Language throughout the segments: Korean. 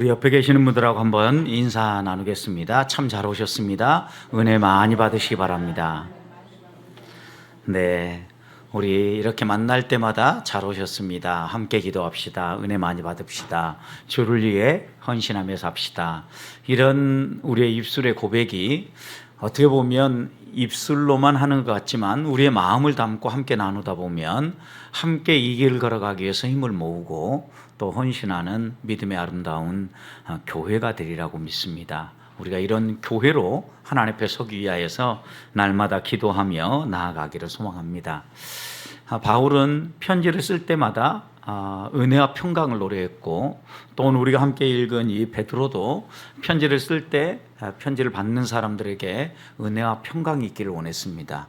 우리 옆에 계시는 분들하고 한번 인사 나누겠습니다. 참 잘 오셨습니다. 은혜 많이 받으시기 바랍니다. 네, 우리 이렇게 만날 때마다 잘 오셨습니다. 함께 기도합시다. 은혜 많이 받읍시다. 주를 위해 헌신하며 삽시다. 이런 우리의 입술의 고백이 어떻게 보면 입술로만 하는 것 같지만 우리의 마음을 담고 함께 나누다 보면 함께 이 길을 걸어가기 위해서 힘을 모으고 또 헌신하는 믿음의 아름다운 교회가 되리라고 믿습니다. 우리가 이런 교회로 하나님 앞에 서기 위하여서 날마다 기도하며 나아가기를 소망합니다. 바울은 편지를 쓸 때마다 은혜와 평강을 노래했고, 또 오늘 우리가 함께 읽은 이 베드로도 편지를 쓸 때 편지를 받는 사람들에게 은혜와 평강이 있기를 원했습니다.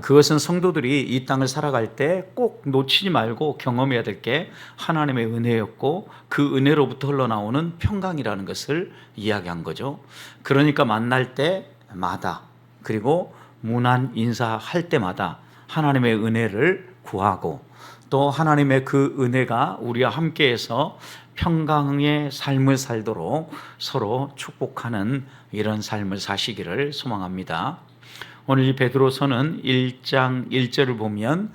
그것은 성도들이 이 땅을 살아갈 때 꼭 놓치지 말고 경험해야 될 게 하나님의 은혜였고, 그 은혜로부터 흘러나오는 평강이라는 것을 이야기한 거죠. 그러니까 만날 때마다, 그리고 문안 인사할 때마다 하나님의 은혜를 구하고, 또 하나님의 그 은혜가 우리와 함께해서 평강의 삶을 살도록 서로 축복하는 이런 삶을 사시기를 소망합니다. 오늘 이 베드로서는 1장 1절을 보면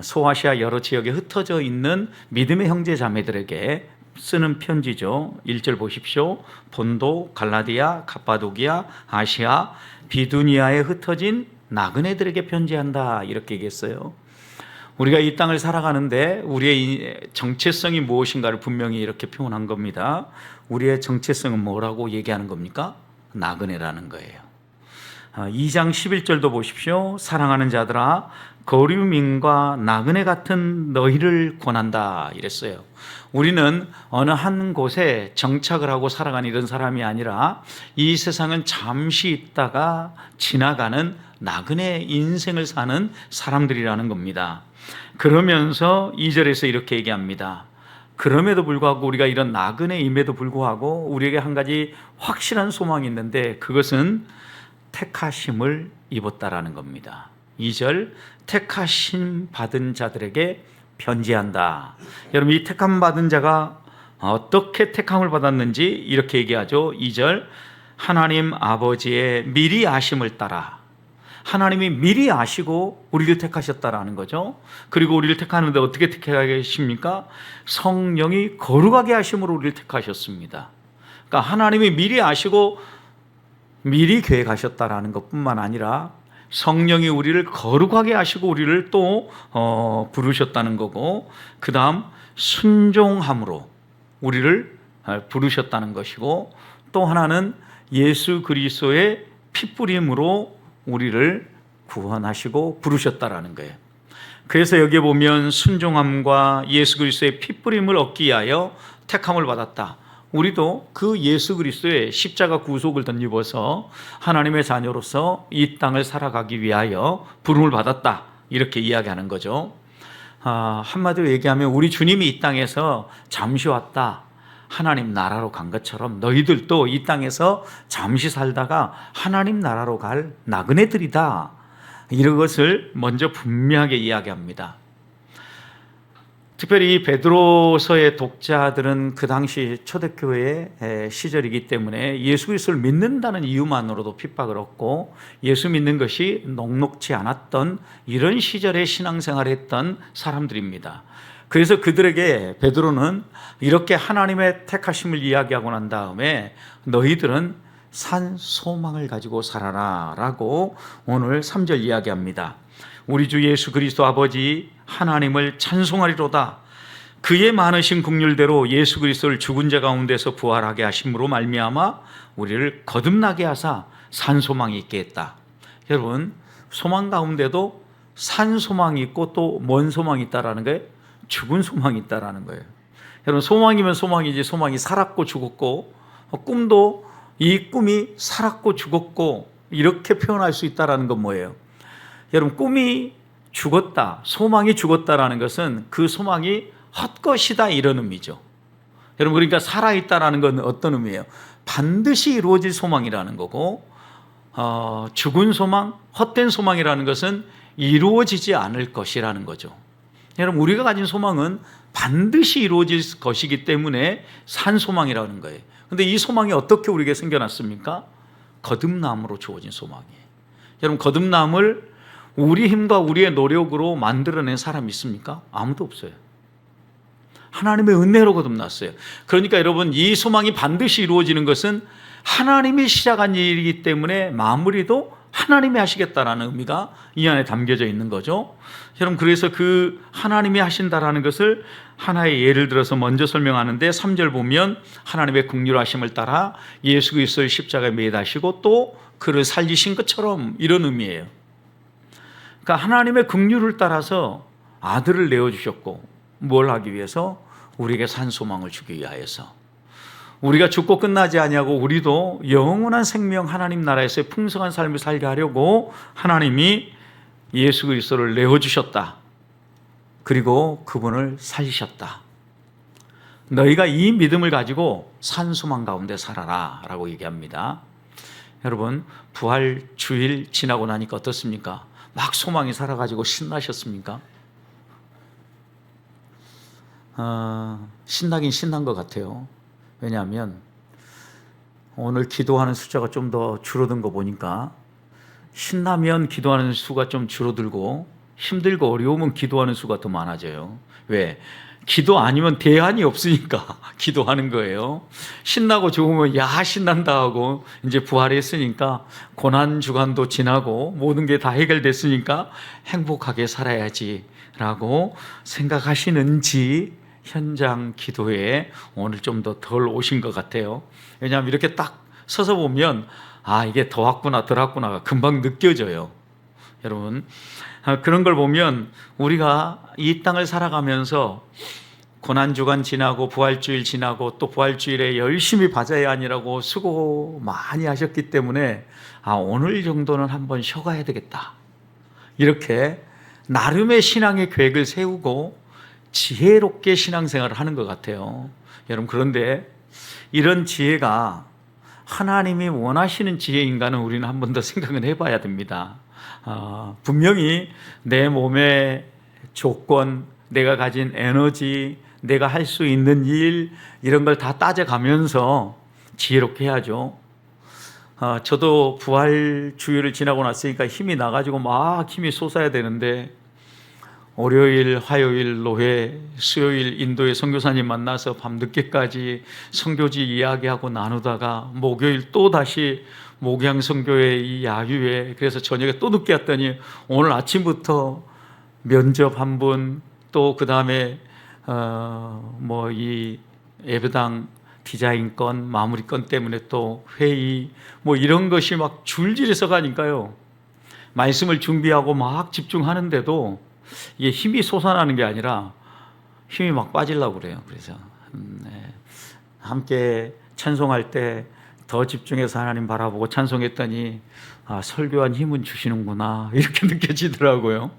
소아시아 여러 지역에 흩어져 있는 믿음의 형제 자매들에게 쓰는 편지죠. 1절 보십시오. 본도, 갈라디아, 갑바도기아, 아시아, 비두니아에 흩어진 나그네들에게 편지한다, 이렇게 얘기했어요. 우리가 이 땅을 살아가는데 우리의 정체성이 무엇인가를 분명히 이렇게 표현한 겁니다. 우리의 정체성은 뭐라고 얘기하는 겁니까? 나그네라는 거예요. 2장 11절도 보십시오. 사랑하는 자들아, 거류민과 나그네 같은 너희를 권한다, 이랬어요. 우리는 어느 한 곳에 정착을 하고 살아가는 이런 사람이 아니라 이 세상은 잠시 있다가 지나가는 나그네 인생을 사는 사람들이라는 겁니다. 그러면서 2절에서 이렇게 얘기합니다. 그럼에도 불구하고, 우리가 이런 나그네임에도 불구하고 우리에게 한 가지 확실한 소망이 있는데, 그것은 택하심을 입었다라는 겁니다. 2절, 택하심 받은 자들에게 편지한다. 여러분, 이 택함 받은 자가 어떻게 택함을 받았는지 이렇게 얘기하죠. 2절, 하나님 아버지의 미리 아심을 따라. 하나님이 미리 아시고 우리를 택하셨다라는 거죠. 그리고 우리를 택하는데 어떻게 택하게 하십니까? 성령이 거룩하게 하심으로 우리를 택하셨습니다. 그러니까 하나님이 미리 아시고 미리 계획하셨다라는 것뿐만 아니라 성령이 우리를 거룩하게 하시고 우리를 또 부르셨다는 거고, 그 다음 순종함으로 우리를 부르셨다는 것이고, 또 하나는 예수 그리스도의 피뿌림으로 우리를 구원하시고 부르셨다라는 거예요. 그래서 여기에 보면 순종함과 예수 그리스도의 피뿌림을 얻기 위하여 택함을 받았다. 우리도 그 예수 그리스도의 십자가 구속을 덧입어서 하나님의 자녀로서 이 땅을 살아가기 위하여 부름을 받았다, 이렇게 이야기하는 거죠. 한마디로 얘기하면 우리 주님이 이 땅에서 잠시 왔다, 하나님 나라로 간 것처럼 너희들도 이 땅에서 잠시 살다가 하나님 나라로 갈 나그네들이다, 이런 것을 먼저 분명하게 이야기합니다. 특별히 이 베드로서의 독자들은 그 당시 초대교회의 시절이기 때문에 예수 그리스도를 믿는다는 이유만으로도 핍박을 얻고 예수 믿는 것이 녹록지 않았던 이런 시절에 신앙생활을 했던 사람들입니다. 그래서 그들에게 베드로는 이렇게 하나님의 택하심을 이야기하고 난 다음에 너희들은 산 소망을 가지고 살아라 라고 오늘 3절 이야기합니다. 우리 주 예수 그리스도 아버지 하나님을 찬송하리로다. 그의 많으신 긍휼대로 예수 그리스도를 죽은 자 가운데서 부활하게 하심으로 말미암아 우리를 거듭나게 하사 산 소망이 있게 했다. 여러분, 소망 가운데도 산 소망이 있고 또 뭔 소망이 있다라는 거예요? 죽은 소망이 있다라는 거예요. 여러분, 소망이면 소망이지, 소망이 살았고 죽었고, 꿈도 이 꿈이 살았고 죽었고 이렇게 표현할 수 있다라는 건 뭐예요? 여러분, 꿈이 죽었다, 소망이 죽었다라는 것은 그 소망이 헛것이다, 이런 의미죠. 여러분, 그러니까 살아있다라는 건 어떤 의미예요? 반드시 이루어질 소망이라는 거고, 죽은 소망, 헛된 소망이라는 것은 이루어지지 않을 것이라는 거죠. 여러분, 우리가 가진 소망은 반드시 이루어질 것이기 때문에 산 소망이라는 거예요. 근데 이 소망이 어떻게 우리에게 생겨났습니까? 거듭남으로 주어진 소망이에요. 여러분, 거듭남을 우리 힘과 우리의 노력으로 만들어낸 사람이 있습니까? 아무도 없어요. 하나님의 은혜로 거듭났어요. 그러니까 여러분, 이 소망이 반드시 이루어지는 것은 하나님이 시작한 일이기 때문에 마무리도 하나님이 하시겠다라는 의미가 이 안에 담겨져 있는 거죠. 여러분, 그래서 그 하나님이 하신다라는 것을 하나의 예를 들어서 먼저 설명하는데, 3절 보면 하나님의 긍휼하심을 따라 예수 그리스도를 십자가에 매다시고 또 그를 살리신 것처럼, 이런 의미예요. 그러니까 하나님의 긍휼을 따라서 아들을 내어주셨고, 뭘 하기 위해서? 우리에게 산 소망을 주기 위하여서. 우리가 죽고 끝나지 아니하고 우리도 영원한 생명, 하나님 나라에서의 풍성한 삶을 살게 하려고 하나님이 예수 그리스도를 내어주셨다. 그리고 그분을 살리셨다. 너희가 이 믿음을 가지고 산 소망 가운데 살아라 라고 얘기합니다. 여러분, 부활 주일 지나고 나니까 어떻습니까? 막 소망이 살아가지고 신나셨습니까? 신나긴 신난 것 같아요. 왜냐하면 오늘 기도하는 숫자가 좀 더 줄어든 거 보니까, 신나면 기도하는 수가 좀 줄어들고 힘들고 어려우면 기도하는 수가 더 많아져요. 왜? 기도 아니면 대안이 없으니까 기도하는 거예요. 신나고 좋으면 야 신난다 하고, 이제 부활했으니까 고난 주간도 지나고 모든 게 다 해결됐으니까 행복하게 살아야지 라고 생각하시는지, 현장 기도에 오늘 좀 더 덜 오신 것 같아요. 왜냐하면 이렇게 딱 서서 보면 이게 더 왔구나 덜 왔구나가 금방 느껴져요. 여러분, 그런 걸 보면 우리가 이 땅을 살아가면서 고난주간 지나고 부활주일 지나고 또 부활주일에 열심히 바자회 아니라고 수고 많이 하셨기 때문에 오늘 정도는 한번 쉬어가야 되겠다, 이렇게 나름의 신앙의 계획을 세우고 지혜롭게 신앙생활을 하는 것 같아요. 여러분, 그런데 이런 지혜가 하나님이 원하시는 지혜인가는 우리는 한 번 더 생각을 해봐야 됩니다. 분명히 내 몸의 조건, 내가 가진 에너지, 내가 할 수 있는 일, 이런 걸 다 따져가면서 지혜롭게 해야죠. 저도 부활 주일을 지나고 났으니까 힘이 나가지고 막 힘이 솟아야 되는데, 월요일, 화요일 노회, 수요일 인도의 선교사님 만나서 밤늦게까지 선교지 이야기하고 나누다가 목요일 또 다시 목양 선교회 이 야유회, 그래서 저녁에 또 늦게 왔더니 오늘 아침부터 면접 한 분, 또 그 다음에 이 예배당 디자인 건, 마무리 건 때문에 또 회의, 이런 것이 막 줄줄이 서가니까요, 말씀을 준비하고 막 집중하는데도 이게 힘이 솟아나는 게 아니라 힘이 막 빠지려고 그래요. 그래서 함께 찬송할 때 더 집중해서 하나님 바라보고 찬송했더니 설교한 힘은 주시는구나, 이렇게 느껴지더라고요.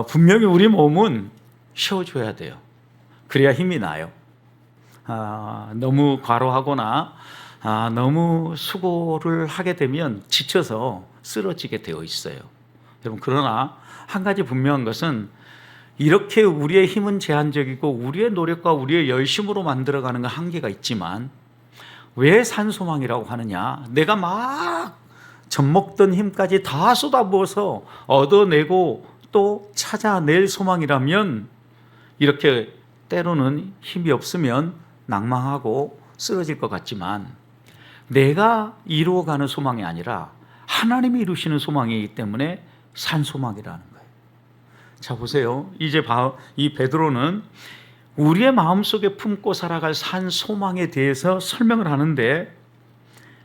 분명히 우리 몸은 쉬어줘야 돼요. 그래야 힘이 나요. 너무 과로하거나 너무 수고를 하게 되면 지쳐서 쓰러지게 되어 있어요. 여러분, 그러나 한 가지 분명한 것은, 이렇게 우리의 힘은 제한적이고 우리의 노력과 우리의 열심으로 만들어가는 건 한계가 있지만, 왜 산소망이라고 하느냐? 내가 막 젖먹던 힘까지 다 쏟아부어서 얻어내고 또 찾아낼 소망이라면, 이렇게 때로는 힘이 없으면 낭망하고 쓰러질 것 같지만, 내가 이루어가는 소망이 아니라 하나님이 이루시는 소망이기 때문에 산소망이라는 거예요. 자, 보세요. 이제 이 베드로는 우리의 마음속에 품고 살아갈 산소망에 대해서 설명을 하는데,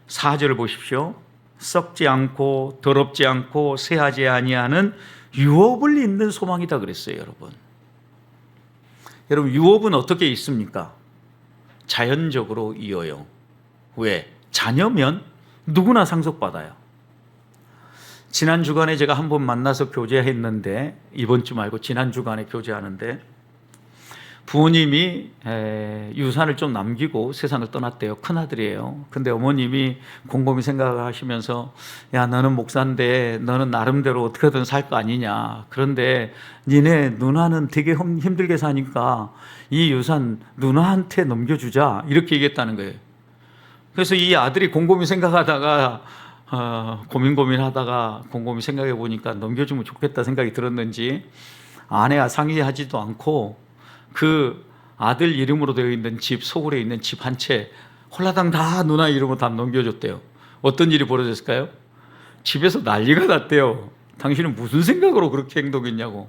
4절을 보십시오. 썩지 않고 더럽지 않고 쇠하지 아니하는 유업을 잇는 소망이다 그랬어요. 여러분, 유업은 어떻게 있습니까? 자연적으로 이어요. 왜? 자녀면 누구나 상속받아요. 지난 주간에 제가 한번 만나서 교제했는데, 이번 주 말고 지난 주간에 교제하는데, 부모님이 유산을 좀 남기고 세상을 떠났대요. 큰아들이에요. 근데 어머님이 곰곰이 생각하시면서 야, 너는 목사인데 너는 나름대로 어떻게든 살 거 아니냐. 그런데 니네 누나는 되게 힘들게 사니까 이 유산 누나한테 넘겨주자. 이렇게 얘기했다는 거예요. 그래서 이 아들이 곰곰이 생각하다가 고민하다가 곰곰이 생각해 보니까 넘겨주면 좋겠다 생각이 들었는지 아내와 상의하지도 않고 그 아들 이름으로 되어 있는 집, 서울에 있는 집 한 채 홀라당 다 누나 이름으로 다 넘겨줬대요. 어떤 일이 벌어졌을까요? 집에서 난리가 났대요. 당신은 무슨 생각으로 그렇게 행동했냐고.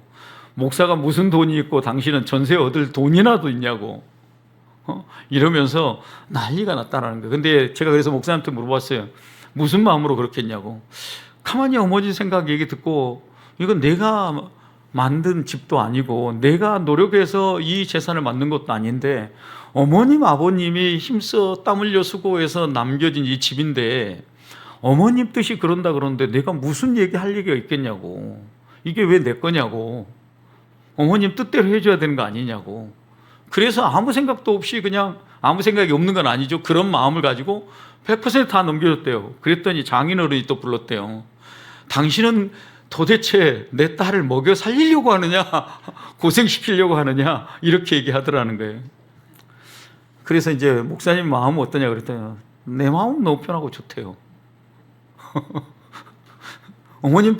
목사가 무슨 돈이 있고 당신은 전세 얻을 돈이라도 있냐고. 이러면서 난리가 났다는 거예요. 근데 제가 그래서 목사님한테 물어봤어요. 무슨 마음으로 그렇게 했냐고. 가만히 어머니 생각 얘기 듣고 이건 내가 만든 집도 아니고 내가 노력해서 이 재산을 만든 것도 아닌데 어머님 아버님이 힘써 땀 흘려 수고해서 남겨진 이 집인데 어머님 뜻이 그런다 그러는데 내가 무슨 얘기할 얘기가 있겠냐고. 이게 왜 내 거냐고. 어머님 뜻대로 해줘야 되는 거 아니냐고. 그래서 아무 생각도 없이 그냥 아무 생각이 없는 건 아니죠. 그런 마음을 가지고 100% 다 넘겨줬대요. 그랬더니 장인어른이 또 불렀대요. 당신은 도대체 내 딸을 먹여 살리려고 하느냐 고생시키려고 하느냐 이렇게 얘기하더라는 거예요. 그래서 이제 목사님 마음은 어떠냐 그랬더니 내 마음은 너무 편하고 좋대요. 어머님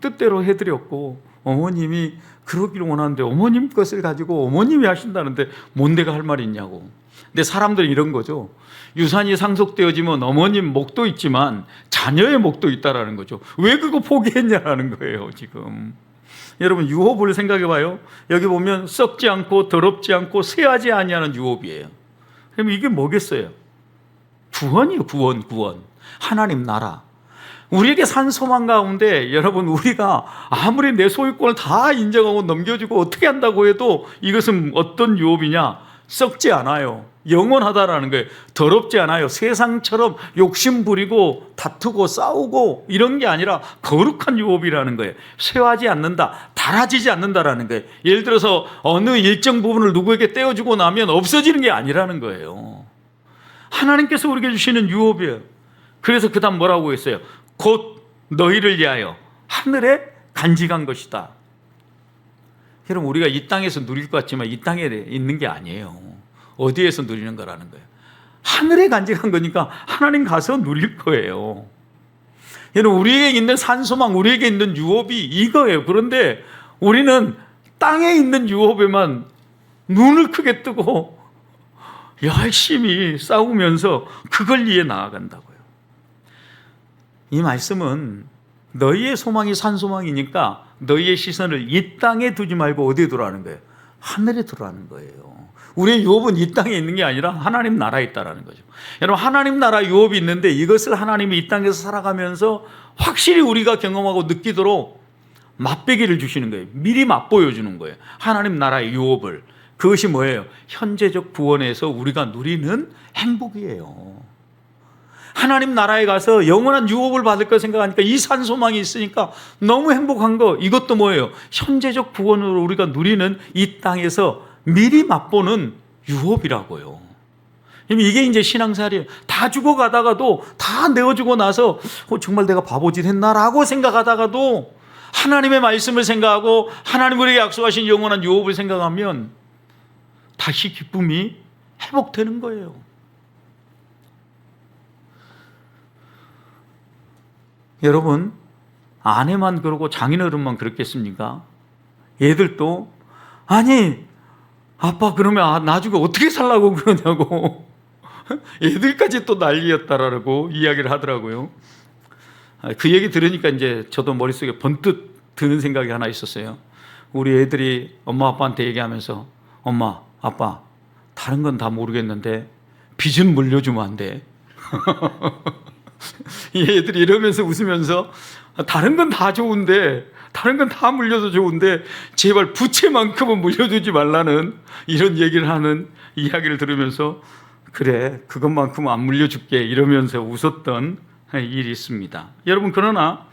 뜻대로 해드렸고 어머님이 그러기를 원하는데 어머님 것을 가지고 어머님이 하신다는데 뭔 내가 할 말이 있냐고. 근데 사람들은 이런 거죠. 유산이 상속되어지면 어머님 목도 있지만 자녀의 목도 있다라는 거죠. 왜 그거 포기했냐라는 거예요 지금. 여러분 유업을 생각해 봐요. 여기 보면 썩지 않고 더럽지 않고 쇠하지 아니하는 유업이에요. 그럼 이게 뭐겠어요? 구원이에요. 구원. 하나님 나라. 우리에게 산 소망 가운데 여러분 우리가 아무리 내 소유권을 다 인정하고 넘겨주고 어떻게 한다고 해도 이것은 어떤 유업이냐? 썩지 않아요. 영원하다라는 거예요. 더럽지 않아요. 세상처럼 욕심 부리고 다투고 싸우고 이런 게 아니라 거룩한 유업이라는 거예요. 쇠하지 않는다, 닳아지지 않는다라는 거예요. 예를 들어서 어느 일정 부분을 누구에게 떼어주고 나면 없어지는 게 아니라는 거예요. 하나님께서 우리에게 주시는 유업이에요. 그래서 그 다음 뭐라고 했어요? 곧 너희를 위하여 하늘에 간직한 것이다. 여러분 우리가 이 땅에서 누릴 것 같지만 이 땅에 있는 게 아니에요. 어디에서 누리는 거라는 거예요? 하늘에 간직한 거니까 하나님 가서 누릴 거예요. 여러분 우리에게 있는 산소망, 우리에게 있는 유업이 이거예요. 그런데 우리는 땅에 있는 유업에만 눈을 크게 뜨고 열심히 싸우면서 그걸 위해 나아간다고요. 이 말씀은 너희의 소망이 산소망이니까 너희의 시선을 이 땅에 두지 말고 어디에 두라는 거예요? 하늘에 두라는 거예요. 우리의 유업은 이 땅에 있는 게 아니라 하나님 나라에 있다는 거죠. 여러분 하나님 나라 유업이 있는데 이것을 하나님이 이 땅에서 살아가면서 확실히 우리가 경험하고 느끼도록 맛배기를 주시는 거예요. 미리 맛보여 주는 거예요. 하나님 나라의 유업을. 그것이 뭐예요? 현재적 구원에서 우리가 누리는 행복이에요. 하나님 나라에 가서 영원한 유업을 받을 거 생각하니까 이 산소망이 있으니까 너무 행복한 거. 이것도 뭐예요? 현재적 구원으로 우리가 누리는 이 땅에서 미리 맛보는 유업이라고요. 이게 이제 신앙생활이에요. 다 죽어가다가도 다 내어주고 나서 정말 내가 바보짓 했나라고 생각하다가도 하나님의 말씀을 생각하고 하나님 우리에게 약속하신 영원한 유업을 생각하면 다시 기쁨이 회복되는 거예요. 여러분 아내만 그러고 장인어른만 그렇겠습니까? 얘들도 아니 아빠 그러면 나중에 어떻게 살라고 그러냐고 얘들까지 또 난리였다라고 이야기를 하더라고요. 그 얘기 들으니까 이제 저도 머릿속에 번뜩 드는 생각이 하나 있었어요. 우리 애들이 엄마 아빠한테 얘기하면서 엄마 아빠 다른 건 다 모르겠는데 빚은 물려주면 안 돼. 이 애들이 이러면서 웃으면서 다른 건 다 좋은데 다른 건 다 물려도 좋은데 제발 부채만큼은 물려주지 말라는 이런 얘기를 하는 이야기를 들으면서 그래 그것만큼은 안 물려줄게 이러면서 웃었던 일이 있습니다. 여러분 그러나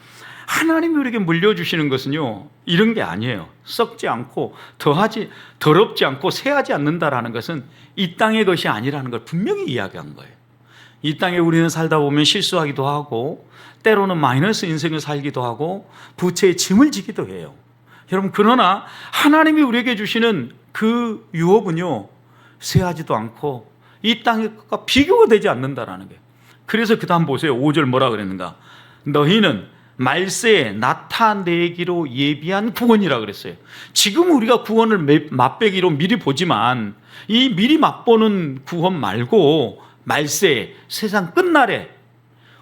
하나님이 우리에게 물려주시는 것은요, 이런 게 아니에요. 썩지 않고 더럽지 않고 새하지 않는다라는 것은 이 땅의 것이 아니라는 걸 분명히 이야기한 거예요. 이 땅에 우리는 살다 보면 실수하기도 하고 때로는 마이너스 인생을 살기도 하고 부채의 짐을 지기도 해요. 여러분, 그러나 하나님이 우리에게 주시는 그 유업은요, 쇠하지도 않고 이 땅의 것과 비교가 되지 않는다라는 거예요. 그래서 그 다음 보세요. 5절 뭐라 그랬는가? 너희는 말세에 나타내기로 예비한 구원이라 그랬어요. 지금 우리가 구원을 맛배기로 미리 보지만 이 미리 맛보는 구원 말고 말세에, 세상 끝날에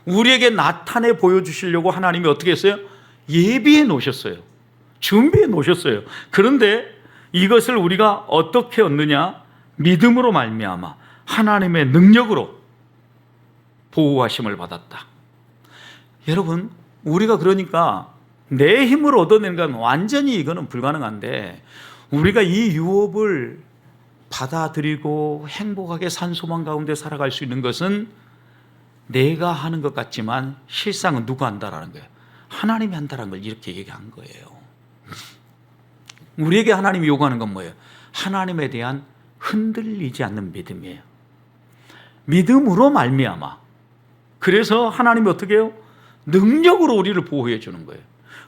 우리에게 나타내 보여주시려고 하나님이 어떻게 했어요? 예비해 놓으셨어요. 준비해 놓으셨어요. 그런데 이것을 우리가 어떻게 얻느냐? 믿음으로 말미암아 하나님의 능력으로 보호하심을 받았다. 여러분, 우리가 그러니까 내 힘으로 얻어내는 건 완전히 이거는 불가능한데, 우리가 이 유업을 받아들이고 행복하게 산소망 가운데 살아갈 수 있는 것은 내가 하는 것 같지만 실상은 누가 한다라는 거예요. 하나님이 한다는 걸 이렇게 얘기한 거예요. 우리에게 하나님이 요구하는 건 뭐예요? 하나님에 대한 흔들리지 않는 믿음이에요. 믿음으로 말미암아. 그래서 하나님이 어떻게 해요? 능력으로 우리를 보호해 주는 거예요.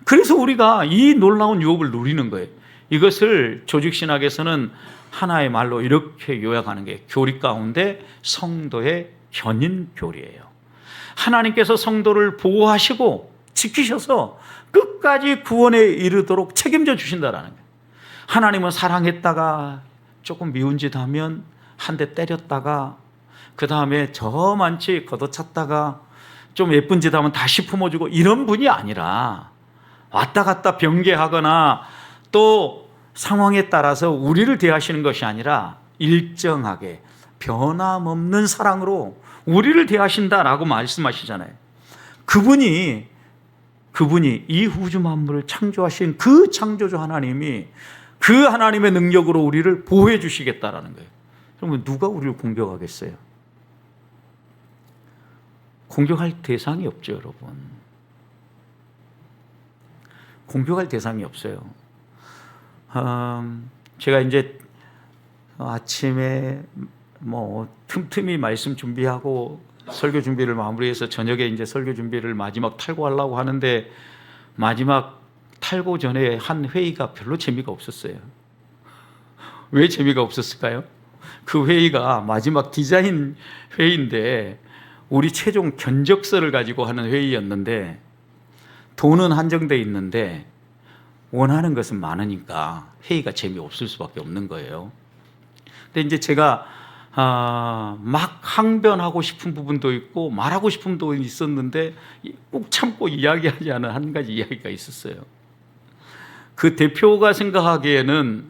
그래서 우리가 이 놀라운 유업을 누리는 거예요. 이것을 조직신학에서는 하나의 말로 이렇게 요약하는 게 교리 가운데 성도의 견인교리예요. 하나님께서 성도를 보호하시고 지키셔서 끝까지 구원에 이르도록 책임져 주신다라는 거예요. 하나님은 사랑했다가 조금 미운 짓 하면 한 대 때렸다가 그 다음에 저만치 걷어찼다가 좀 예쁜 짓 하면 다시 품어주고 이런 분이 아니라 왔다 갔다 변개하거나 또 상황에 따라서 우리를 대하시는 것이 아니라 일정하게 변함없는 사랑으로 우리를 대하신다라고 말씀하시잖아요. 그분이 이 우주 만물을 창조하신 그 창조주 하나님이 그 하나님의 능력으로 우리를 보호해 주시겠다라는 거예요. 그러면 누가 우리를 공격하겠어요? 공격할 대상이 없죠, 여러분. 공격할 대상이 없어요. 제가 이제 아침에 틈틈이 말씀 준비하고 설교 준비를 마무리해서 저녁에 이제 설교 준비를 마지막 탈고하려고 하는데 마지막 탈고 전에 한 회의가 별로 재미가 없었어요. 왜 재미가 없었을까요? 그 회의가 마지막 디자인 회의인데 우리 최종 견적서를 가지고 하는 회의였는데 돈은 한정돼 있는데 원하는 것은 많으니까 회의가 재미없을 수밖에 없는 거예요. 근데 이제 제가 막 항변하고 싶은 부분도 있고 말하고 싶은 부분도 있었는데 꼭 참고 이야기하지 않은 한 가지 이야기가 있었어요. 그 대표가 생각하기에는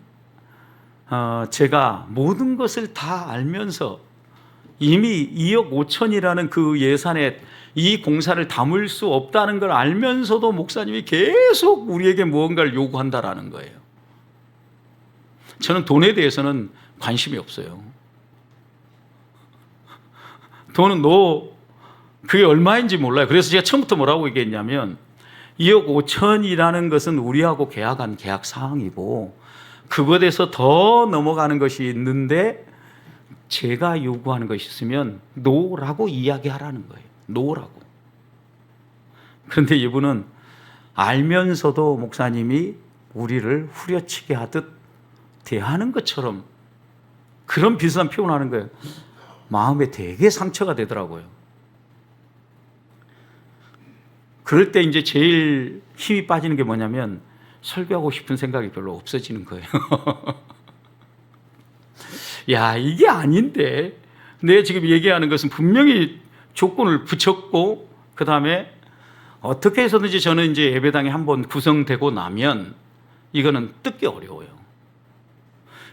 제가 모든 것을 다 알면서 이미 2억 5천이라는 그 예산에 이 공사를 담을 수 없다는 걸 알면서도 목사님이 계속 우리에게 무언가를 요구한다라는 거예요. 저는 돈에 대해서는 관심이 없어요. 돈은 그게 얼마인지 몰라요. 그래서 제가 처음부터 뭐라고 얘기했냐면 2억 5천이라는 것은 우리하고 계약한 계약 사항이고 그것에서 더 넘어가는 것이 있는데 제가 요구하는 것이 있으면 노라고 이야기하라는 거예요. 노라고. 그런데 이분은 알면서도 목사님이 우리를 후려치게 하듯 대하는 것처럼 그런 비슷한 표현하는 거예요. 마음에 되게 상처가 되더라고요. 그럴 때 이제 제일 힘이 빠지는 게 뭐냐면 설교하고 싶은 생각이 별로 없어지는 거예요. 야, 이게 아닌데 내가 지금 얘기하는 것은 분명히 조건을 붙였고 그 다음에 어떻게 해서든지 저는 이제 예배당이 한번 구성되고 나면 이거는 뜯기 어려워요.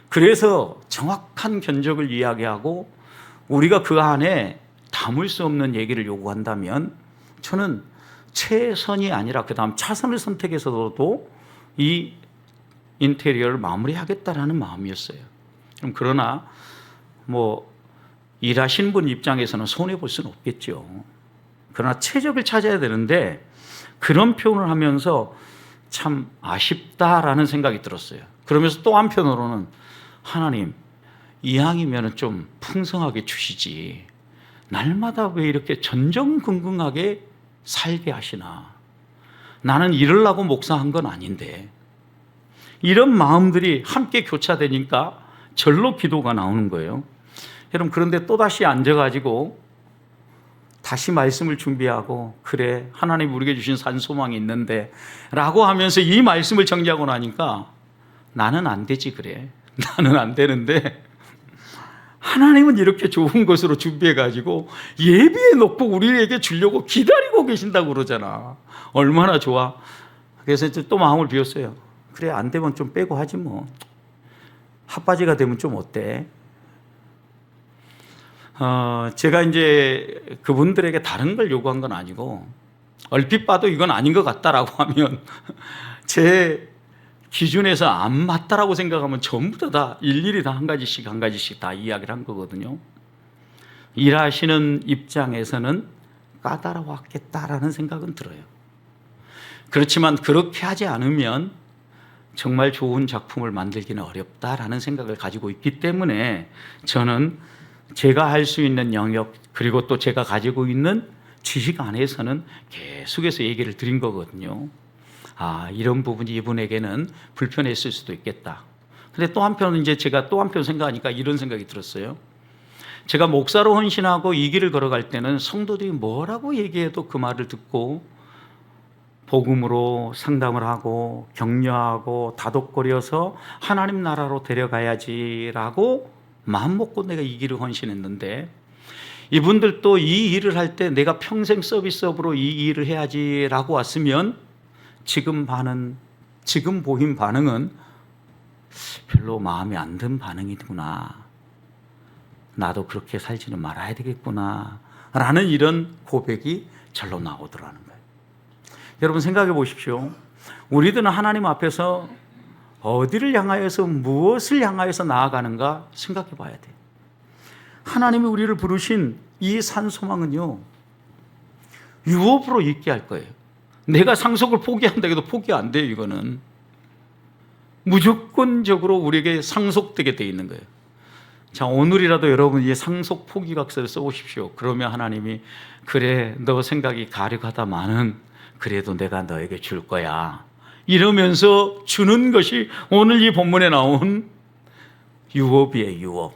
그래서 정확한 견적을 이야기하고 우리가 그 안에 담을 수 없는 얘기를 요구한다면 저는 최선이 아니라 그 다음 차선을 선택해서도 이 인테리어를 마무리하겠다라는 마음이었어요. 그러나 일하신 분 입장에서는 손해볼 수는 없겠죠. 그러나 최적을 찾아야 되는데 그런 표현을 하면서 참 아쉽다라는 생각이 들었어요. 그러면서 또 한편으로는 하나님, 이왕이면 좀 풍성하게 주시지 날마다 왜 이렇게 전전긍긍하게 살게 하시나. 나는 이러려고 목사한 건 아닌데. 이런 마음들이 함께 교차되니까 절로 기도가 나오는 거예요. 여러분, 그런데 또다시 앉아가지고 다시 말씀을 준비하고, 그래, 하나님 우리에게 주신 산소망이 있는데 라고 하면서 이 말씀을 정리하고 나니까 나는 안 되지, 그래. 나는 안 되는데 하나님은 이렇게 좋은 것으로 준비해가지고 예비해 놓고 우리에게 주려고 기다리고 계신다고 그러잖아. 얼마나 좋아. 그래서 이제 또 마음을 비웠어요. 그래, 안 되면 좀 빼고 하지 뭐. 핫바지가 되면 좀 어때? 제가 이제 그분들에게 다른 걸 요구한 건 아니고, 얼핏 봐도 이건 아닌 것 같다라고 하면 제 기준에서 안 맞다라고 생각하면 전부 다 일일이 다 한 가지씩 다 이야기를 한 거거든요. 일하시는 입장에서는 까다로웠겠다라는 생각은 들어요. 그렇지만 그렇게 하지 않으면 정말 좋은 작품을 만들기는 어렵다라는 생각을 가지고 있기 때문에 저는 제가 할 수 있는 영역, 그리고 또 제가 가지고 있는 지식 안에서는 계속해서 얘기를 드린 거거든요. 아, 이런 부분이 이분에게는 불편했을 수도 있겠다. 근데 또 한편은 이제 제가 또 한편 생각하니까 이런 생각이 들었어요. 제가 목사로 헌신하고 이 길을 걸어갈 때는 성도들이 뭐라고 얘기해도 그 말을 듣고 복음으로 상담을 하고 격려하고 다독거려서 하나님 나라로 데려가야지라고 마음먹고 내가 이 길을 헌신했는데, 이분들도 이 일을 할 때 내가 평생 서비스업으로 이 일을 해야지라고 왔으면 지금 보인 반응은 별로 마음에 안 든 반응이구나. 나도 그렇게 살지는 말아야 되겠구나 라는 이런 고백이 절로 나오더라는 거예요. 여러분, 생각해 보십시오. 우리들은 하나님 앞에서 어디를 향하여서 무엇을 향하여서 나아가는가 생각해 봐야 돼요. 하나님이 우리를 부르신 이 산소망은요, 유업으로 있게 할 거예요. 내가 상속을 포기한다 해도 포기 안 돼요. 이거는 무조건적으로 우리에게 상속되게 돼 있는 거예요. 자, 오늘이라도 여러분 이 상속 포기각서를 써보십시오. 그러면 하나님이, 그래, 너 생각이 가력하다마는 그래도 내가 너에게 줄 거야, 이러면서 주는 것이 오늘 이 본문에 나온 유업이에요. 유업.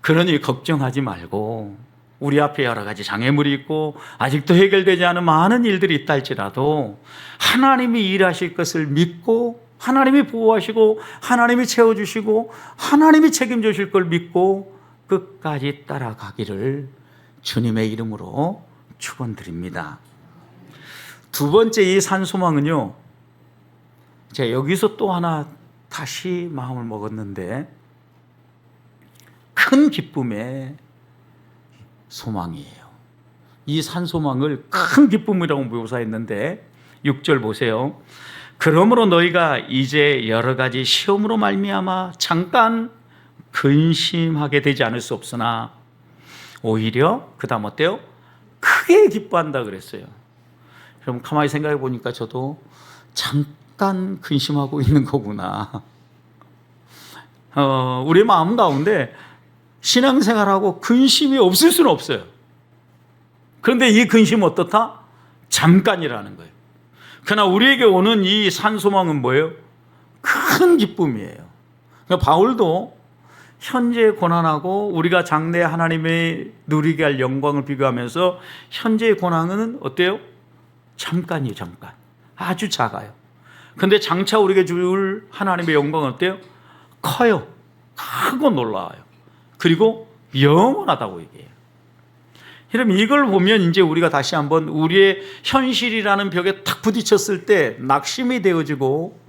그러니 걱정하지 말고, 우리 앞에 여러 가지 장애물이 있고 아직도 해결되지 않은 많은 일들이 있다 할지라도 하나님이 일하실 것을 믿고, 하나님이 보호하시고 하나님이 채워주시고 하나님이 책임져 주실 걸 믿고 끝까지 따라가기를 주님의 이름으로 축원드립니다. 두 번째, 이 산소망은요, 제가 여기서 또 하나 다시 마음을 먹었는데, 큰 기쁨의 소망이에요. 이 산소망을 큰 기쁨이라고 묘사했는데 6절 보세요. 그러므로 너희가 이제 여러 가지 시험으로 말미암아 잠깐 근심하게 되지 않을 수 없으나 오히려 그 다음 어때요? 크게 기뻐한다 그랬어요. 여러분, 가만히 생각해 보니까 저도 잠깐 근심하고 있는 거구나. 우리 마음 가운데 신앙생활하고 근심이 없을 수는 없어요. 그런데 이 근심은 어떻다? 잠깐이라는 거예요. 그러나 우리에게 오는 이 산소망은 뭐예요? 큰 기쁨이에요. 그러니까 바울도 현재의 고난하고 우리가 장래 하나님의 누리게 할 영광을 비교하면서 현재의 고난은 어때요? 잠깐이에요. 잠깐. 아주 작아요. 그런데 장차 우리에게 줄 하나님의 영광은 어때요? 커요. 크고 놀라워요. 그리고 영원하다고 얘기해요. 여러분, 이걸 보면 이제 우리가 다시 한번 우리의 현실이라는 벽에 탁 부딪혔을 때 낙심이 되어지고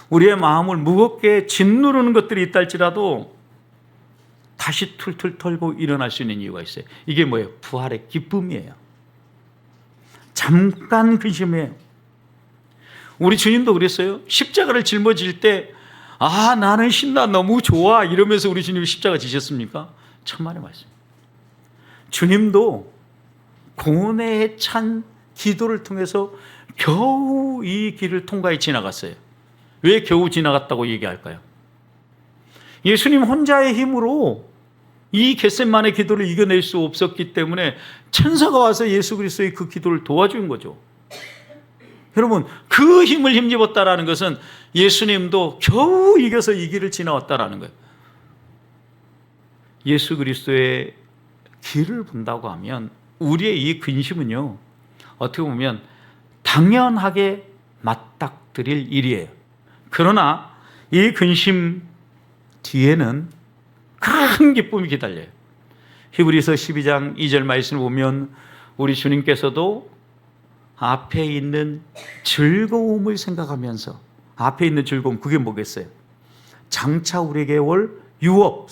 우리의 마음을 무겁게 짓누르는 것들이 있다 할지라도 다시 툴툴 털고 일어날 수 있는 이유가 있어요. 이게 뭐예요? 부활의 기쁨이에요. 잠깐 근심해요. 우리 주님도 그랬어요. 십자가를 짊어질 때, 아, 나는 신나, 너무 좋아, 이러면서 우리 주님이 십자가 지셨습니까? 천만의 말씀. 주님도 고뇌에 찬 기도를 통해서 겨우 이 길을 통과해 지나갔어요. 왜 겨우 지나갔다고 얘기할까요? 예수님 혼자의 힘으로 이 겟셋만의 기도를 이겨낼 수 없었기 때문에 천사가 와서 예수 그리스도의 그 기도를 도와준 거죠. 여러분, 그 힘을 힘입었다라는 것은 예수님도 겨우 이겨서 이 길을 지나왔다라는 거예요. 예수 그리스도의 길을 본다고 하면 우리의 이 근심은요, 어떻게 보면 당연하게 맞닥뜨릴 일이에요. 그러나 이 근심 뒤에는 큰 기쁨이 기다려요. 히브리서 12장 2절 말씀을 보면 우리 주님께서도 앞에 있는 즐거움을 생각하면서, 앞에 있는 즐거움, 그게 뭐겠어요? 장차 우리에게 올 유업,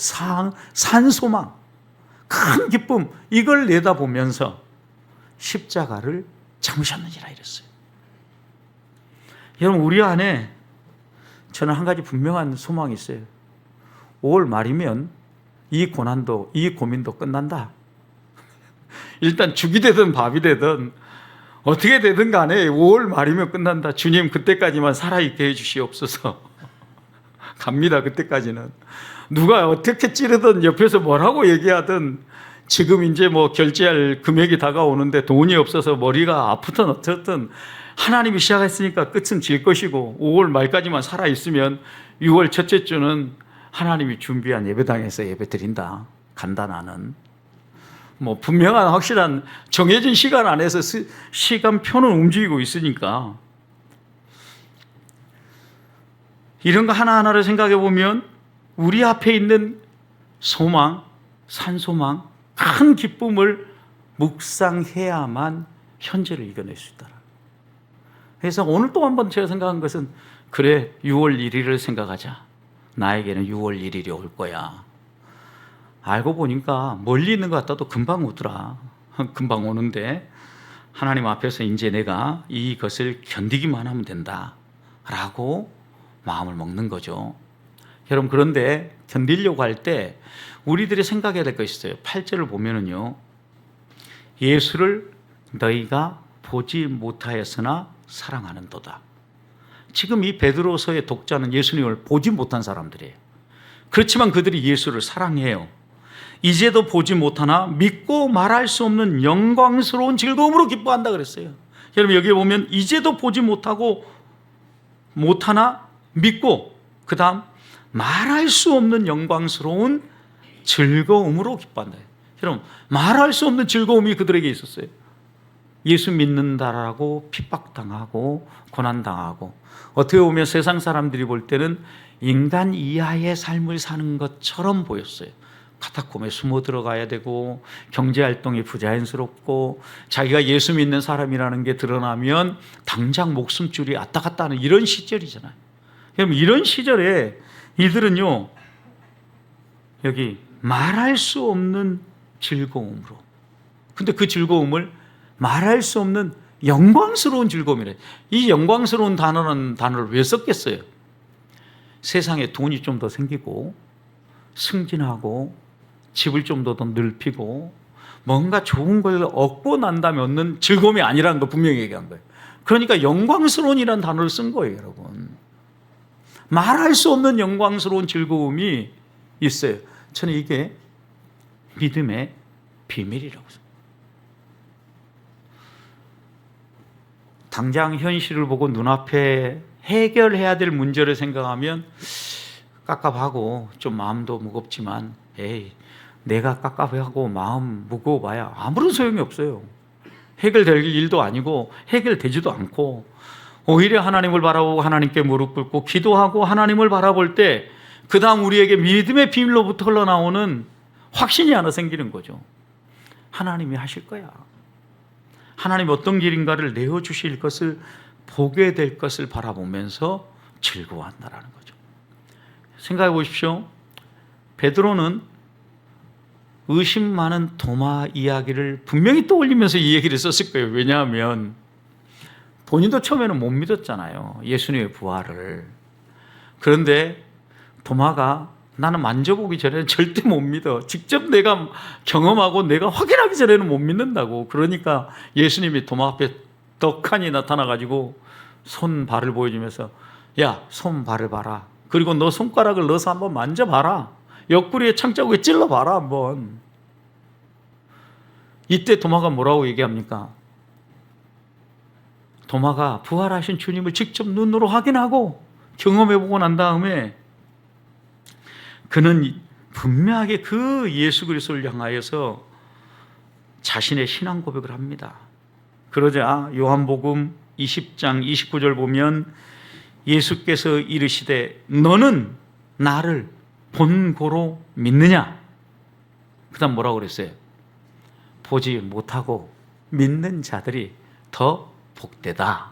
산소망, 큰 기쁨, 이걸 내다보면서 십자가를 참으셨느니라 이랬어요. 여러분, 우리 안에 저는 한 가지 분명한 소망이 있어요. 5월 말이면 이 고난도, 이 고민도 끝난다. 일단 죽이 되든 밥이 되든 어떻게 되든 간에 5월 말이면 끝난다. 주님, 그때까지만 살아있게 해주시옵소서. 갑니다. 그때까지는 누가 어떻게 찌르든 옆에서 뭐라고 얘기하든, 지금 이제 뭐 결제할 금액이 다가오는데 돈이 없어서 머리가 아프든 어쨌든 하나님이 시작했으니까 끝은 질 것이고, 5월 말까지만 살아있으면 6월 첫째 주는 하나님이 준비한 예배당에서 예배 드린다. 간다. 나는 뭐 분명한 확실한 정해진 시간 안에서 시간표는 움직이고 있으니까, 이런 거 하나하나를 생각해 보면 우리 앞에 있는 소망, 산소망, 큰 기쁨을 묵상해야만 현재를 이겨낼 수 있다. 그래서 오늘 또 한번 제가 생각한 것은, 그래, 6월 1일을 생각하자. 나에게는 6월 1일이 올 거야. 알고 보니까 멀리 있는 것 같아도 금방 오더라. 금방 오는데 하나님 앞에서 이제 내가 이것을 견디기만 하면 된다 라고 마음을 먹는 거죠. 여러분, 그런데 견디려고 할 때 우리들이 생각해야 될 것이 있어요. 8절을 보면은요, 예수를 너희가 보지 못하였으나 사랑하는도다. 지금 이 베드로서의 독자는 예수님을 보지 못한 사람들이에요. 그렇지만 그들이 예수를 사랑해요. 이제도 보지 못하나 믿고 말할 수 없는 영광스러운 즐거움으로 기뻐한다 그랬어요. 여러분, 여기 보면 이제도 보지 못하나 믿고, 그 다음 말할 수 없는 영광스러운 즐거움으로 기뻐한다. 여러분, 말할 수 없는 즐거움이 그들에게 있었어요. 예수 믿는다라고 핍박당하고 고난당하고, 어떻게 보면 세상 사람들이 볼 때는 인간 이하의 삶을 사는 것처럼 보였어요. 카타콤에 숨어 들어가야 되고, 경제활동이 부자연스럽고, 자기가 예수 믿는 사람이라는 게 드러나면 당장 목숨줄이 왔다 갔다 하는 이런 시절이잖아요. 그럼 이런 시절에 이들은요, 여기 말할 수 없는 즐거움으로, 근데 그 즐거움을 말할 수 없는 영광스러운 즐거움이래. 이 영광스러운 단어를 왜 썼겠어요? 세상에 돈이 좀 더 생기고 승진하고 집을 좀 더 넓히고 뭔가 좋은 걸 얻고 난 다음에 얻는 즐거움이 아니라는 거 분명히 얘기한 거예요. 그러니까 영광스러운이라는 단어를 쓴 거예요, 여러분. 말할 수 없는 영광스러운 즐거움이 있어요. 저는 이게 믿음의 비밀이라고 생각해요. 당장 현실을 보고 눈앞에 해결해야 될 문제를 생각하면 깝깝하고 좀 마음도 무겁지만, 에이, 내가 깝깝하고 마음 무거워봐야 아무런 소용이 없어요. 해결될 일도 아니고 해결되지도 않고, 오히려 하나님을 바라보고 하나님께 무릎 꿇고 기도하고 하나님을 바라볼 때 그 다음 우리에게 믿음의 비밀로부터 흘러나오는 확신이 하나 생기는 거죠. 하나님이 하실 거야. 하나님이 어떤 길인가를 내어주실 것을, 보게 될 것을 바라보면서 즐거워한다라는 거죠. 생각해 보십시오. 베드로는 의심 많은 도마 이야기를 분명히 떠올리면서 이 얘기를 썼을 거예요. 왜냐하면 본인도 처음에는 못 믿었잖아요, 예수님의 부활을. 그런데 도마가, 나는 만져보기 전에는 절대 못 믿어, 직접 내가 경험하고 내가 확인하기 전에는 못 믿는다고. 그러니까 예수님이 도마 앞에 덕하니 나타나가지고 손 발을 보여주면서 야, 손 발을 봐라. 그리고 너 손가락을 넣어서 한번 만져봐라. 옆구리에 창자국에 찔러봐라 한번. 이때 도마가 뭐라고 얘기합니까? 도마가 부활하신 주님을 직접 눈으로 확인하고 경험해보고 난 다음에 그는 분명하게 그 예수 그리스도를 향하여서 자신의 신앙 고백을 합니다. 그러자 요한복음 20장 29절 보면 예수께서 이르시되 너는 나를 본고로 믿느냐? 그 다음 뭐라고 그랬어요? 보지 못하고 믿는 자들이 더 복되다.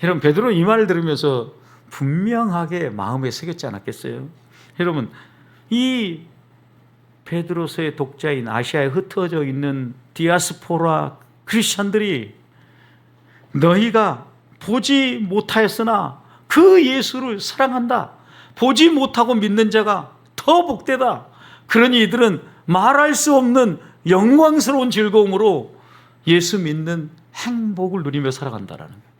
여러분, 베드로 이 말을 들으면서 분명하게 마음에 새겼지 않았겠어요? 여러분, 이 베드로서의 독자인 아시아에 흩어져 있는 디아스포라 크리스찬들이 너희가 보지 못하였으나 그 예수를 사랑한다. 보지 못하고 믿는 자가 더 복되다. 그러니 이들은 말할 수 없는 영광스러운 즐거움으로 예수 믿는 행복을 누리며 살아간다라는 거예요.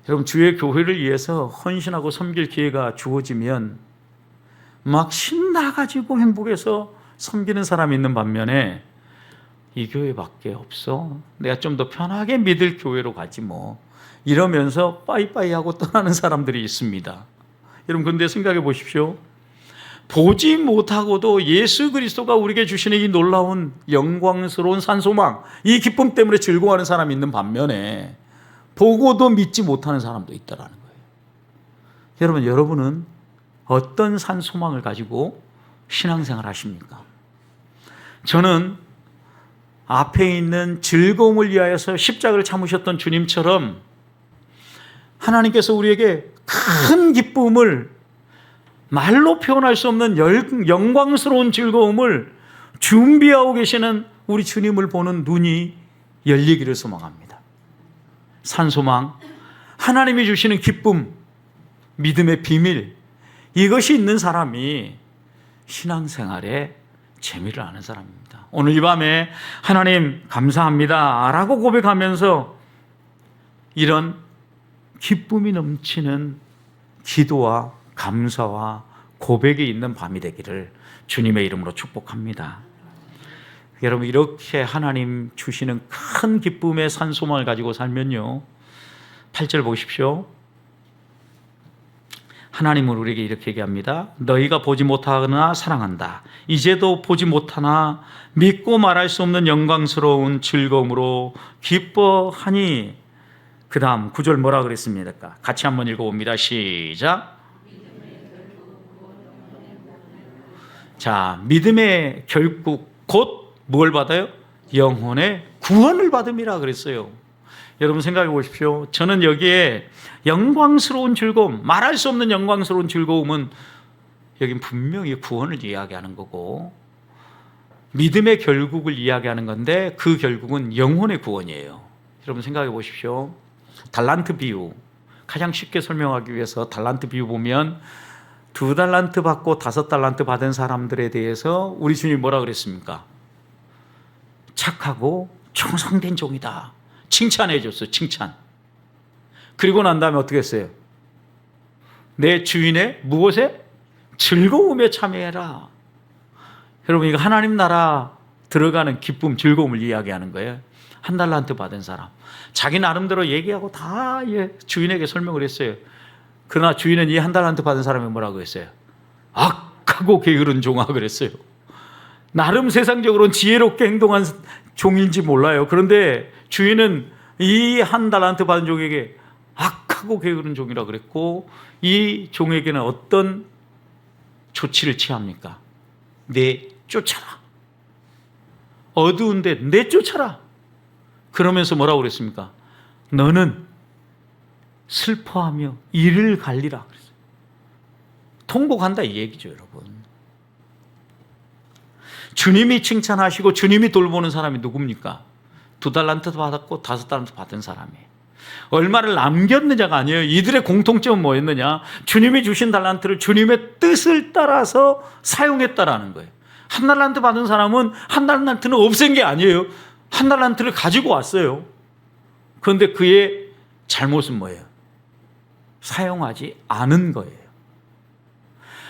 여러분, 주의 교회를 위해서 헌신하고 섬길 기회가 주어지면 막 신나가지고 행복해서 섬기는 사람이 있는 반면에 이 교회밖에 없어, 내가 좀 더 편하게 믿을 교회로 가지 뭐, 이러면서 빠이빠이 하고 떠나는 사람들이 있습니다. 여러분, 근데 생각해 보십시오. 보지 못하고도 예수 그리스도가 우리에게 주시는 이 놀라운 영광스러운 산소망, 이 기쁨 때문에 즐거워하는 사람이 있는 반면에 보고도 믿지 못하는 사람도 있다는 거예요. 여러분, 여러분은 어떤 산소망을 가지고 신앙생활 하십니까? 저는 앞에 있는 즐거움을 위하여서 십자가를 참으셨던 주님처럼 하나님께서 우리에게 큰 기쁨을, 말로 표현할 수 없는 영광스러운 즐거움을 준비하고 계시는 우리 주님을 보는 눈이 열리기를 소망합니다. 산소망, 하나님이 주시는 기쁨, 믿음의 비밀, 이것이 있는 사람이 신앙생활에 재미를 아는 사람입니다. 오늘 이 밤에 하나님 감사합니다 라고 고백하면서 이런 기쁨이 넘치는 기도와 감사와 고백이 있는 밤이 되기를 주님의 이름으로 축복합니다. 여러분, 이렇게 하나님 주시는 큰 기쁨의 산소망을 가지고 살면요, 8절 보십시오. 하나님은 우리에게 이렇게 얘기합니다. 너희가 보지 못하거나 사랑한다. 이제도 보지 못하나 믿고 말할 수 없는 영광스러운 즐거움으로 기뻐하니. 그 다음 9절 뭐라 그랬습니까? 같이 한번 읽어봅니다. 시작. 자, 믿음의 결국 곧 뭘 받아요? 영혼의 구원을 받음이라 그랬어요. 여러분 생각해 보십시오. 저는 여기에 영광스러운 즐거움, 말할 수 없는 영광스러운 즐거움은 여긴 분명히 구원을 이야기하는 거고 믿음의 결국을 이야기하는 건데 그 결국은 영혼의 구원이에요. 여러분 생각해 보십시오. 달란트 비유, 가장 쉽게 설명하기 위해서 달란트 비유 보면 2달란트 받고 5달란트 받은 사람들에 대해서 우리 주님이 뭐라 그랬습니까? 착하고 충성된 종이다. 칭찬해 줬어요. 칭찬. 그리고 난 다음에 어떻게 했어요? 내 주인의 무엇에? 즐거움에 참여해라. 여러분, 이거 하나님 나라 들어가는 기쁨, 즐거움을 이야기하는 거예요. 1달란트 받은 사람, 자기 나름대로 얘기하고 다 주인에게 설명을 했어요. 그러나 주인은 이 1달란트 받은 사람이 뭐라고 했어요? 악하고 게으른 종아 그랬어요. 나름 세상적으로는 지혜롭게 행동한 종인지 몰라요. 그런데 주인은 이 1달란트 받은 종에게 악하고 게으른 종이라 그랬고, 이 종에게는 어떤 조치를 취합니까? 내쫓아라. 어두운데 내쫓아라. 그러면서 뭐라고 그랬습니까? 너는 슬퍼하며 이를 갈리라 그랬어요. 통곡한다 이 얘기죠, 여러분. 주님이 칭찬하시고 주님이 돌보는 사람이 누굽니까? 2달란트 받았고 5달란트 받은 사람이에요. 얼마를 남겼느냐가 아니에요. 이들의 공통점은 뭐였느냐? 주님이 주신 달란트를 주님의 뜻을 따라서 사용했다라는 거예요. 1달란트 받은 사람은 1달란트는 없앤 게 아니에요. 한 달란트를 가지고 왔어요. 그런데 그의 잘못은 뭐예요? 사용하지 않은 거예요.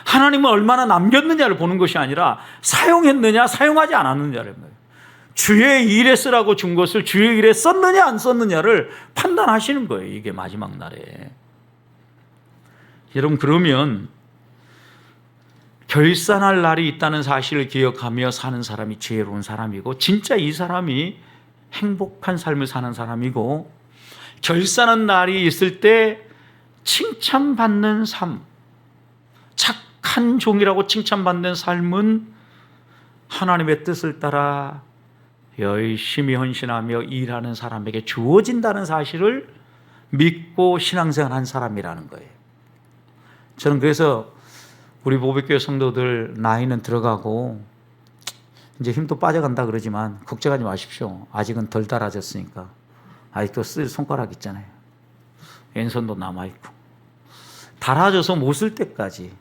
하나님은 얼마나 남겼느냐를 보는 것이 아니라 사용했느냐 사용하지 않았느냐를 봐요. 주의 일에 쓰라고 준 것을 주의 일에 썼느냐 안 썼느냐를 판단하시는 거예요. 이게 마지막 날에. 여러분, 그러면 결산할 날이 있다는 사실을 기억하며 사는 사람이 지혜로운 사람이고, 진짜 이 사람이 행복한 삶을 사는 사람이고, 결산한 날이 있을 때 칭찬받는 삶, 착한 종이라고 칭찬받는 삶은 하나님의 뜻을 따라 열심히 헌신하며 일하는 사람에게 주어진다는 사실을 믿고 신앙생활한 사람이라는 거예요. 저는 그래서 우리 보배교회 성도들 나이는 들어가고 이제 힘도 빠져간다 그러지만 걱정하지 마십시오. 아직은 덜 달아졌으니까. 아직도 쓸 손가락 있잖아요. 왼손도 남아있고. 달아져서 못 쓸 때까지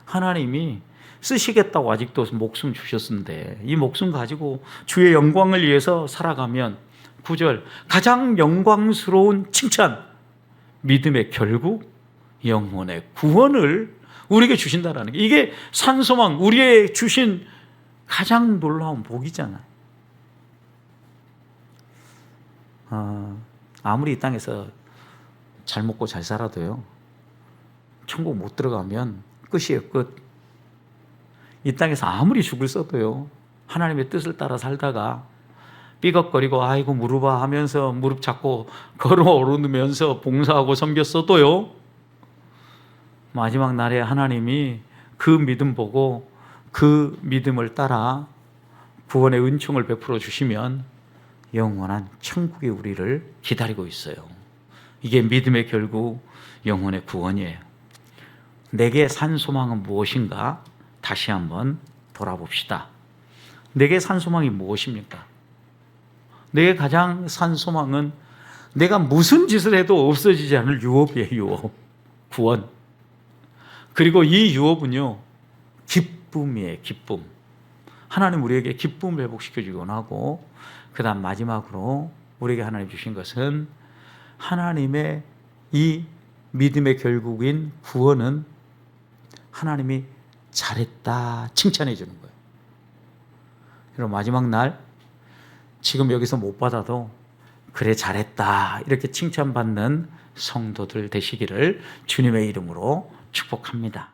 하나님이 쓰시겠다고 아직도 목숨 주셨는데, 이 목숨 가지고 주의 영광을 위해서 살아가면 9절, 가장 영광스러운 칭찬, 믿음의 결국 영혼의 구원을 우리에게 주신다라는 게, 이게 산소망, 우리의 주신 가장 놀라운 복이잖아요. 아무리 이 땅에서 잘 먹고 잘 살아도요, 천국 못 들어가면 끝이에요, 끝. 이 땅에서 아무리 죽을 써도요, 하나님의 뜻을 따라 살다가 삐걱거리고 아이고 무릎아 하면서 무릎 잡고 걸어 오르면서 봉사하고 섬겼어도요, 마지막 날에 하나님이 그 믿음 보고 그 믿음을 따라 구원의 은총을 베풀어 주시면 영원한 천국이 우리를 기다리고 있어요. 이게 믿음의 결국 영혼의 구원이에요. 내게 산 소망은 무엇인가? 다시 한번 돌아봅시다. 내게 산 소망이 무엇입니까? 내게 가장 산 소망은 내가 무슨 짓을 해도 없어지지 않을 유업이에요. 유업. 구원. 그리고 이 유업은요, 기쁨이에요. 기쁨. 하나님 우리에게 기쁨을 회복시켜 주곤 하고, 그 다음 마지막으로 우리에게 하나님 주신 것은 하나님의 이 믿음의 결국인 구원은 하나님이 잘했다 칭찬해 주는 거예요. 그럼 마지막 날 지금 여기서 못 받아도 그래 잘했다 이렇게 칭찬받는 성도들 되시기를 주님의 이름으로 축복합니다.